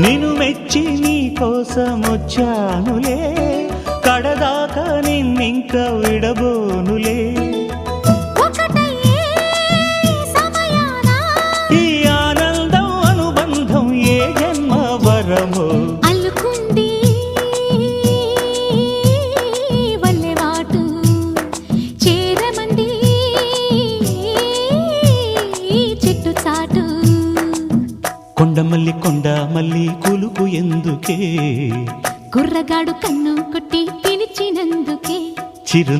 నిన్ను మెచ్చి నీ కోసం వచ్చానులే, కడదాకా నిన్నింక విడబోనులే. ఈ ఆనందం అనుబంధం ఏ జన్మ వరమో అల్లుకుంది వల్లెవాటు చేరమంది చెట్టు చాటు. కొండమల్లి కొండమల్లి కులుకు ఎందుకే, కుర్రగాడు కన్ను కొట్టి పిలిచినందుకే. చిరు